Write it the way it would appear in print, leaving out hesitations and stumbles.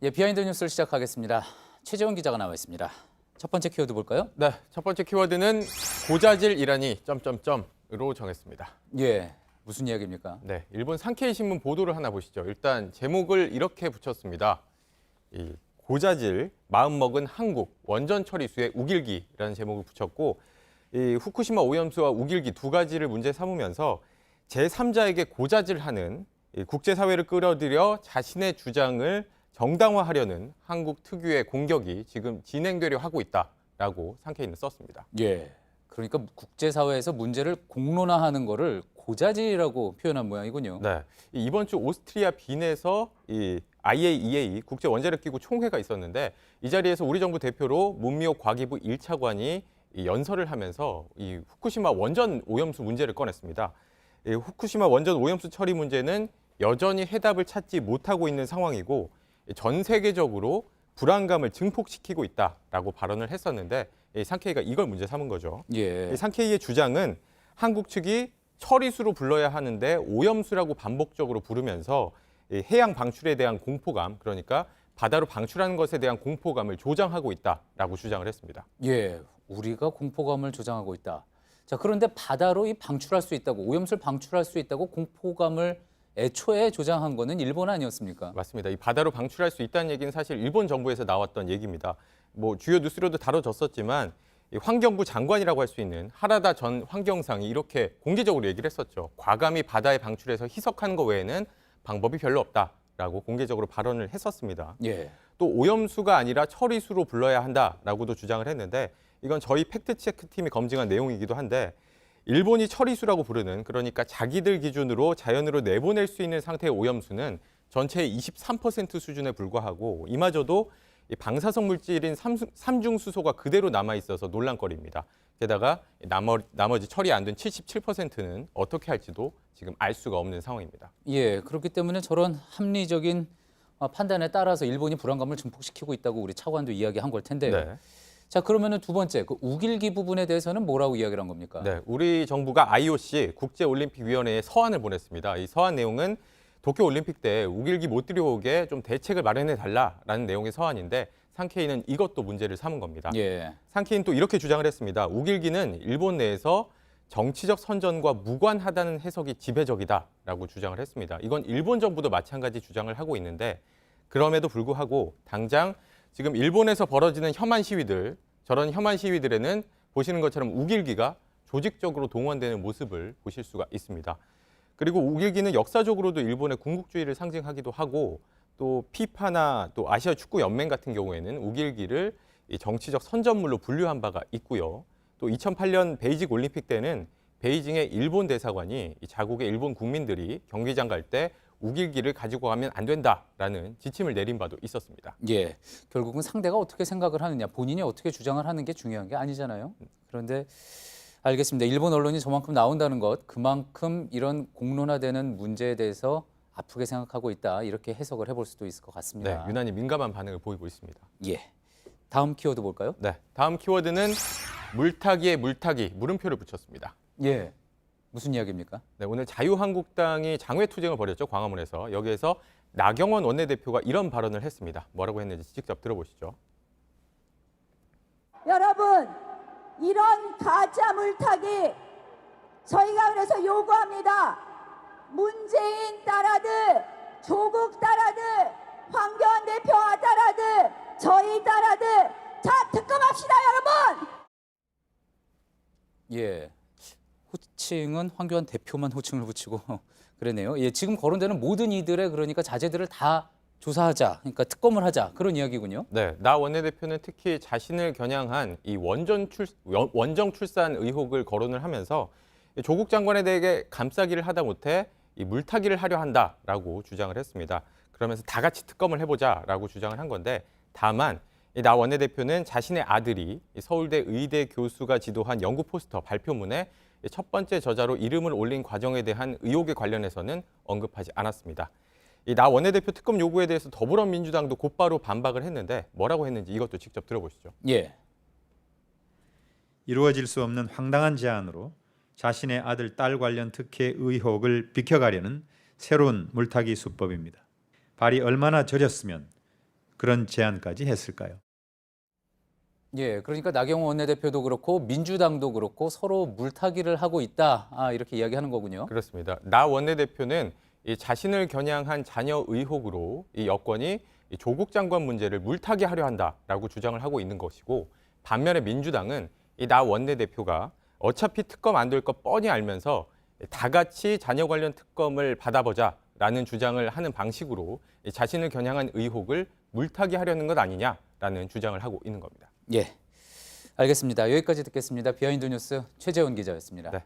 예, 비하인드 뉴스를 시작하겠습니다. 최재원 기자가 나와 있습니다. 첫 번째 키워드 볼까요? 네, 첫 번째 키워드는 고자질 이란이 점점점으로 정했습니다. 예, 무슨 이야기입니까? 네, 일본 산케이 신문 보도를 하나 보시죠. 일단 제목을 이렇게 붙였습니다. 이 고자질 마음먹은 한국 원전 처리수의 우길기라는 제목을 붙였고, 이 후쿠시마 오염수와 우길기 두 가지를 문제 삼으면서 제3자에게 고자질하는 국제사회를 끌어들여 자신의 주장을 정당화하려는 한국 특유의 공격이 지금 진행되려 하고 있다라고 산케이는 썼습니다. 예, 그러니까 국제사회에서 문제를 공론화하는 거를 고자질이라고 표현한 모양이군요. 네, 이번 주 오스트리아 빈에서 이 IAEA 국제 원자력 기구 총회가 있었는데 이 자리에서 우리 정부 대표로 문미호 과기부 1차관이 연설을 하면서 이 후쿠시마 원전 오염수 문제를 꺼냈습니다. 이 후쿠시마 원전 오염수 처리 문제는 여전히 해답을 찾지 못하고 있는 상황이고 전 세계적으로 불안감을 증폭시키고 있다라고 발언을 했었는데 산케이가 이걸 문제 삼은 거죠. 예, 산케이의 주장은 한국 측이 처리수로 불러야 하는데 오염수라고 반복적으로 부르면서 해양 방출에 대한 공포감, 그러니까 바다로 방출하는 것에 대한 공포감을 조장하고 있다라고 주장을 했습니다. 예, 우리가 공포감을 조장하고 있다. 자, 그런데 바다로 방출할 수 있다고, 오염수를 방출할 수 있다고 공포감을 애초에 조장한 거는 일본 아니었습니까? 맞습니다. 이 바다로 방출할 수 있다는 얘기는 사실 일본 정부에서 나왔던 얘기입니다. 뭐 주요 뉴스로도 다뤄졌었지만 이 환경부 장관이라고 할 수 있는 하라다 전 환경상이 이렇게 공개적으로 얘기를 했었죠. 과감히 바다에 방출해서 희석하는 것 외에는 방법이 별로 없다라고 공개적으로 발언을 했었습니다. 예, 또 오염수가 아니라 처리수로 불러야 한다라고도 주장을 했는데 이건 저희 팩트체크팀이 검증한 내용이기도 한데 일본이 처리수라고 부르는, 그러니까 자기들 기준으로 자연으로 내보낼 수 있는 상태의 오염수는 전체의 23% 수준에 불과하고 이마저도 방사성 물질인 삼중수소가 그대로 남아있어서 논란거리입니다. 게다가 나머지 처리 안 된 77%는 어떻게 할지도 지금 알 수가 없는 상황입니다. 예, 그렇기 때문에 저런 합리적인 판단에 따라서 일본이 불안감을 증폭시키고 있다고 우리 차관도 이야기한 걸 텐데요. 네. 자, 그러면은 두 번째, 그 우길기 부분에 대해서는 뭐라고 이야기를 한 겁니까? 네, 우리 정부가 IOC 국제올림픽위원회에 서한을 보냈습니다. 이 서한 내용은 도쿄올림픽 때 우길기 못 들여오게 좀 대책을 마련해 달라라는 내용의 서한인데 산케이는 이것도 문제를 삼은 겁니다. 예, 산케이는 또 이렇게 주장을 했습니다. 우길기는 일본 내에서 정치적 선전과 무관하다는 해석이 지배적이다라고 주장을 했습니다. 이건 일본 정부도 마찬가지 주장을 하고 있는데 그럼에도 불구하고 당장 지금 일본에서 벌어지는 혐한 시위들, 저런 혐한 시위들에는 보시는 것처럼 우길기가 조직적으로 동원되는 모습을 보실 수가 있습니다. 그리고 우길기는 역사적으로도 일본의 군국주의를 상징하기도 하고 또 피파나 또 아시아 축구 연맹 같은 경우에는 우길기를 정치적 선전물로 분류한 바가 있고요. 또 2008년 베이징 올림픽 때는 베이징의 일본 대사관이 자국의 일본 국민들이 경기장 갈 때 우길기를 가지고 가면 안 된다라는 지침을 내린 바도 있었습니다. 예. 결국은 상대가 어떻게 생각을 하느냐, 본인이 어떻게 주장을 하는 게 중요한 게 아니잖아요. 그런데 알겠습니다. 일본 언론이 저만큼 나온다는 것, 그만큼 이런 공론화되는 문제에 대해서 아프게 생각하고 있다, 이렇게 해석을 해볼 수도 있을 것 네, 같습니다. 유난히 민감한 반응을 보이고 있습니다. 예. 다음 키워드 볼까요? 네, 다음 키워드는 물타기에 물타기, 물음표를 붙였습니다. 예. 무슨 이야기입니까? 네, 오늘 자유한국당이 장외투쟁을 벌였죠, 광화문에서. 여기에서 나경원 원내대표가 이런 발언을 했습니다. 뭐라고 했는지 직접 들어보시죠. 여러분, 이런 가짜 물타기 저희가 그래서 요구합니다. 문재인 따라들, 조국 따라들, 황교안 대표 아따라들, 저희 따라들 자 특검합시다, 여러분. 예. 호칭은 황교안 대표만 호칭을 붙이고 그러네요. 예, 지금 거론되는 모든 이들의 그러니까 자제들을 다 조사하자, 그러니까 특검을 하자, 그런 이야기군요. 네, 나 원내대표는 특히 자신을 겨냥한 이 원정 출산 의혹을 거론을 하면서 조국 장관에 대해 감싸기를 하다 못해 이 물타기를 하려 한다라고 주장을 했습니다. 그러면서 다 같이 특검을 해보자라고 주장을 한 건데 다만 나 원내대표는 자신의 아들이 서울대 의대 교수가 지도한 연구 포스터 발표문에 첫 번째 저자로 이름을 올린 과정에 대한 의혹에 관련해서는 언급하지 않았습니다. 이 나 원내대표 특검 요구에 대해서 더불어민주당도 곧바로 반박을 했는데 뭐라고 했는지 이것도 직접 들어보시죠. 예. 이루어질 수 없는 황당한 제안으로 자신의 아들, 딸 관련 특혜 의혹을 비켜가려는 새로운 물타기 수법입니다. 발이 얼마나 저렸으면 그런 제안까지 했을까요? 예, 그러니까 나경원 원내대표도 그렇고 민주당도 그렇고 서로 물타기를 하고 있다. 이렇게 이야기하는 거군요. 그렇습니다. 나 원내대표는 이 자신을 겨냥한 자녀 의혹으로 이 여권이 이 조국 장관 문제를 물타기하려 한다라고 주장을 하고 있는 것이고, 반면에 민주당은 이 나 원내대표가 어차피 특검 안 될 거 뻔히 알면서 다 같이 자녀 관련 특검을 받아보자라는 주장을 하는 방식으로 이 자신을 겨냥한 의혹을 물타기하려는 것 아니냐라는 주장을 하고 있는 겁니다. 예, 알겠습니다. 여기까지 듣겠습니다. 비하인드 뉴스 최재원 기자였습니다. 네.